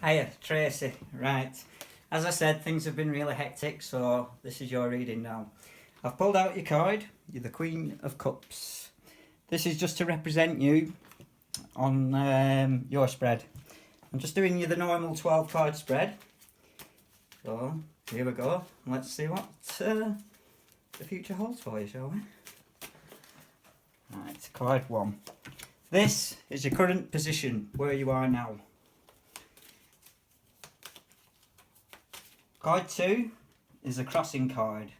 Hiya, Tracy. Right. As I said, things have been really hectic, so this is your reading now. I've pulled out your card. You're the Queen of Cups. This is just to represent you on your spread. I'm just doing you the normal 12 card spread. So, here we go. Let's see what the future holds for you, shall we? Right, card 1. This is your current position, where you are now. Card 2 is a crossing card.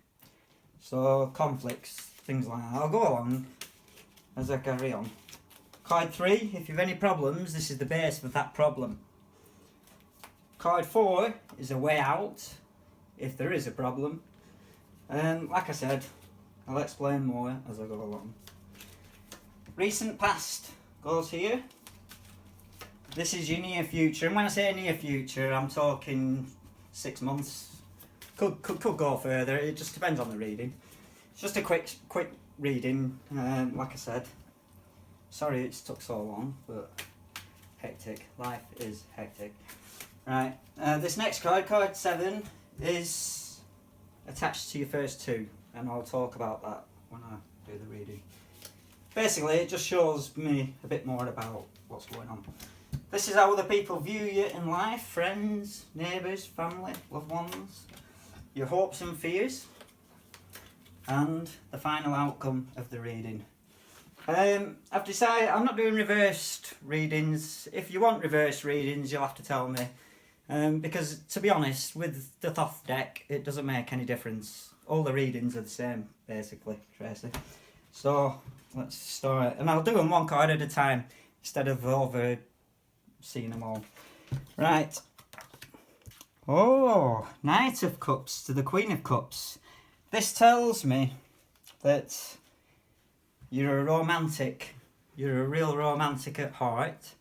So, conflicts, things like that. I'll go along as I carry on. Card 3, if you have any problems, this is the base for that problem. Card 4 is a way out, if there is a problem. And like I said, I'll explain more as I go along. Recent past goes here. This is your near future, and when I say near future, I'm talking 6 months. Could go further. It just depends on the reading. It's just a quick reading. Like I said, sorry it's took so long, but hectic. Life is hectic. Right. This next card, card 7, is attached to your first 2, and I'll talk about that when I do the reading. Basically, it just shows me a bit more about what's going on. This is how other people view you in life, friends, neighbours, family, loved ones, your hopes and fears, and the final outcome of the reading. I've decided I'm not doing reversed readings. If you want reverse readings, you'll have to tell me. Because, to be honest, with the Thoth deck, it doesn't make any difference. All the readings are the same, basically, Tracy. So, let's start. And I'll do them one card at a time, instead of over seeing them all. Right. Oh, Knight of Cups to the Queen of Cups. This tells me that you're a romantic. You're a real romantic at heart.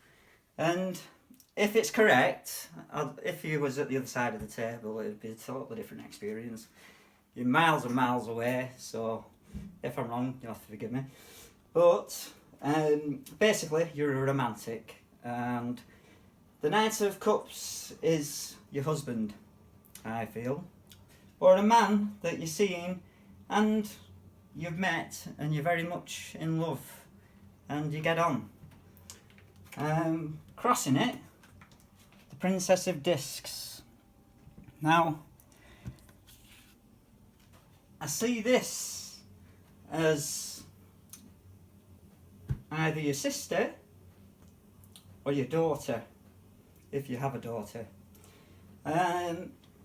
And if it's correct, if you was at the other side of the table, it'd be a totally different experience. You're miles and miles away, so if I'm wrong, you'll have to forgive me. But basically, you're a romantic, and the Knight of Cups is your husband, I feel, or a man that you're seeing and you've met and you're very much in love and you get on. Crossing it, the Princess of Discs. Now, I see this as either your sister or your daughter, if you have a daughter.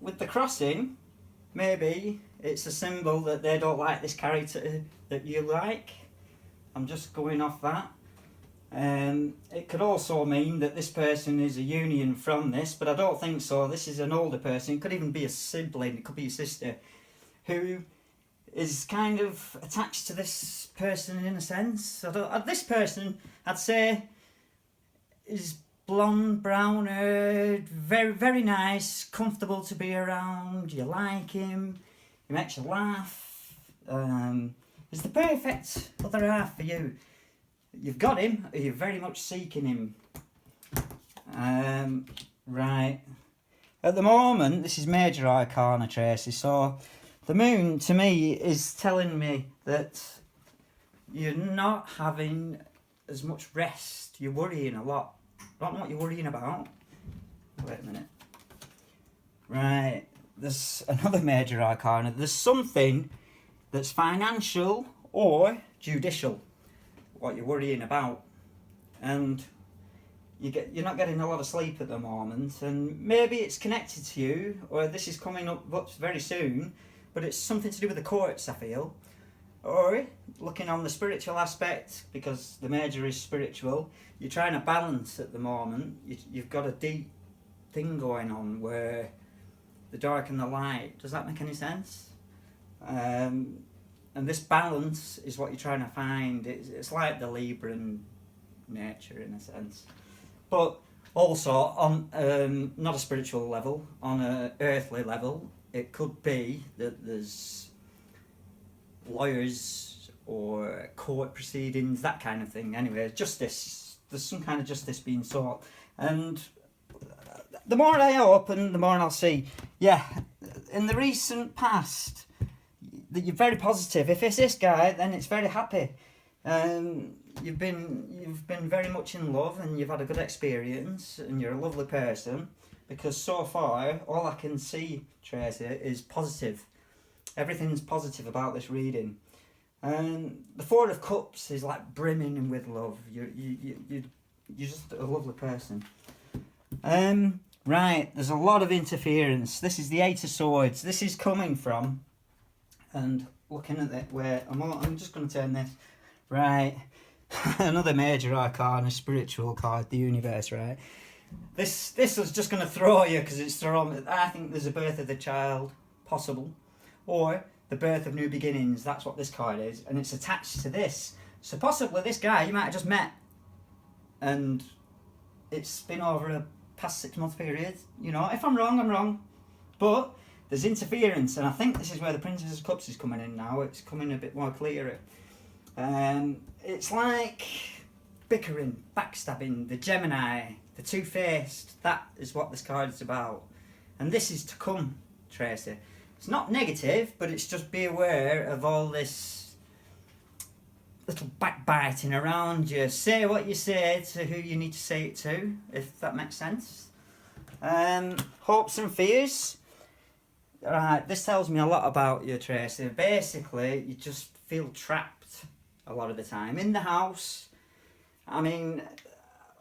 With the crossing, maybe it's a symbol that they don't like this character that you like. I'm just going off that. It could also mean that this person is a union from this, but I don't think so. This is an older person. It could even be a sibling. It could be a sister who is kind of attached to this person in a sense. This person, I'd say, is blonde, brown haired, very, very nice, comfortable to be around. You like him, he makes you laugh. He's the perfect other half for you. You've got him, or you're very much seeking him. Right. At the moment, this is Major Arcana, Tracy, so the moon, to me, is telling me that you're not having as much rest. You're worrying a lot. I don't know what you're worrying about. Wait a minute. Right. There's another Major Arcana. There's something that's financial or judicial, what you're worrying about. And you're not getting a lot of sleep at the moment. And maybe it's connected to you, or this is coming up very soon, but it's something to do with the courts, I feel. Or, looking on the spiritual aspect, because the Major is spiritual, you're trying to balance at the moment. You've got a deep thing going on where the dark and the light. Does that make any sense? And this balance is what you're trying to find. It's like the Libran nature in a sense. But also, on not a spiritual level, on an earthly level, it could be that there's lawyers or court proceedings, that kind of thing. Anyway, justice. There's some kind of justice being sought. And the more I open, the more I'll see. Yeah, in the recent past, that you're very positive. If it's this guy, then it's very happy. You've been very much in love, and you've had a good experience, and you're a lovely person. Because so far, all I can see, Tracy, is positive. Everything's positive about this reading. And the Four of Cups is like brimming with love. You're just a lovely person. Right, there's a lot of interference. This is the Eight of Swords. This is coming from, and looking at it, where I'm just going to turn this. Right, another major arcana, spiritual card, the universe, right? This is just going to throw you, because it's thrown. I think there's a birth of the child, possible, or the birth of new beginnings. That's what this card is, and it's attached to this. So possibly this guy you might have just met, and it's been over a past 6 month period. You know, if I'm wrong, I'm wrong, but there's interference, and I think this is where the Princess of Cups is coming in now. It's coming a bit more clearer. It's like bickering, backstabbing, the Gemini, the two-faced. That is what this card is about, and this is to come, Tracy. It's not negative, but it's just be aware of all this little backbiting around you. Say what you say to who you need to say it to, if that makes sense. Hopes and fears. Right, this tells me a lot about you, Tracy. Basically, you just feel trapped a lot of the time in the house. I mean,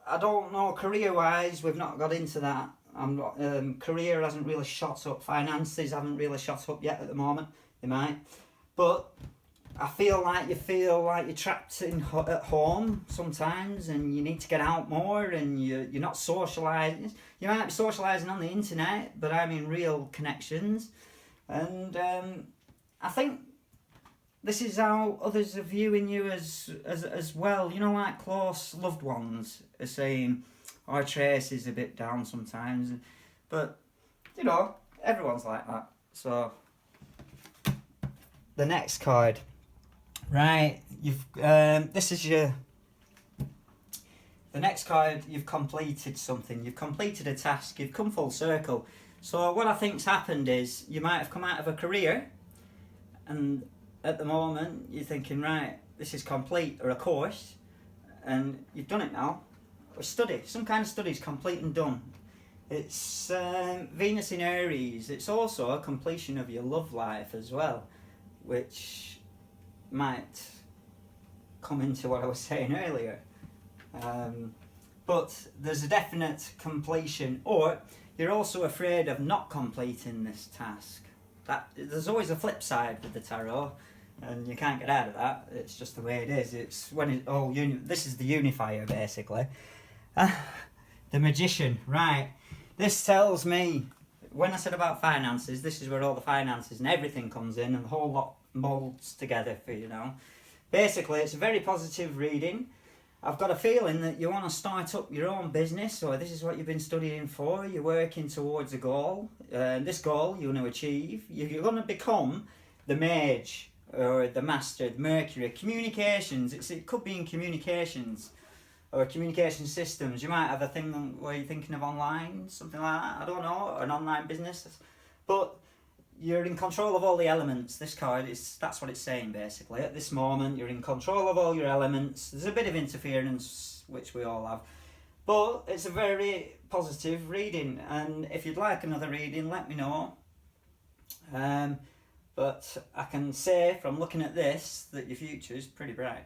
I don't know, career-wise, we've not got into that. I'm not, career hasn't really shot up. Finances haven't really shot up yet at the moment. They might, but I feel like you're trapped at home sometimes, and you need to get out more, and you're not socialising. You might be socialising on the internet, but I mean real connections. And I think this is how others are viewing you as well. You know, like close loved ones are saying, "Our Trace is a bit down sometimes," but you know, everyone's like that. So the next card. Right, you've this is your. The next card, you've completed something. You've completed a task. You've come full circle. So what I think's happened is you might have come out of a career, and at the moment you're thinking, right, this is complete, or a course, and you've done it now. Or study, some kind of study is complete and done. It's Venus in Aries. It's also a completion of your love life as well, which might come into what I was saying earlier. But there's a definite completion, or you're also afraid of not completing this task. That there's always a flip side with the tarot, and you can't get out of that. It's just the way it is. It's when it all this is the unifier basically. The Magician, right? This tells me, when I said about finances, this is where all the finances and everything comes in, and the whole lot molds together for you now. Basically, it's a very positive reading. I've got a feeling that you want to start up your own business, or this is what you've been studying for. You're working towards a goal. This goal you want to achieve. You're going to become the mage, or the master, the Mercury. Communications, it could be in communications, or communication systems. You might have a thing where you're thinking of online, something like that. I don't know, an online business. But you're in control of all the elements. This card that's what it's saying basically. At this moment, you're in control of all your elements. There's a bit of interference, which we all have, but it's a very positive reading. And if you'd like another reading, let me know. But I can say from looking at this that your future is pretty bright.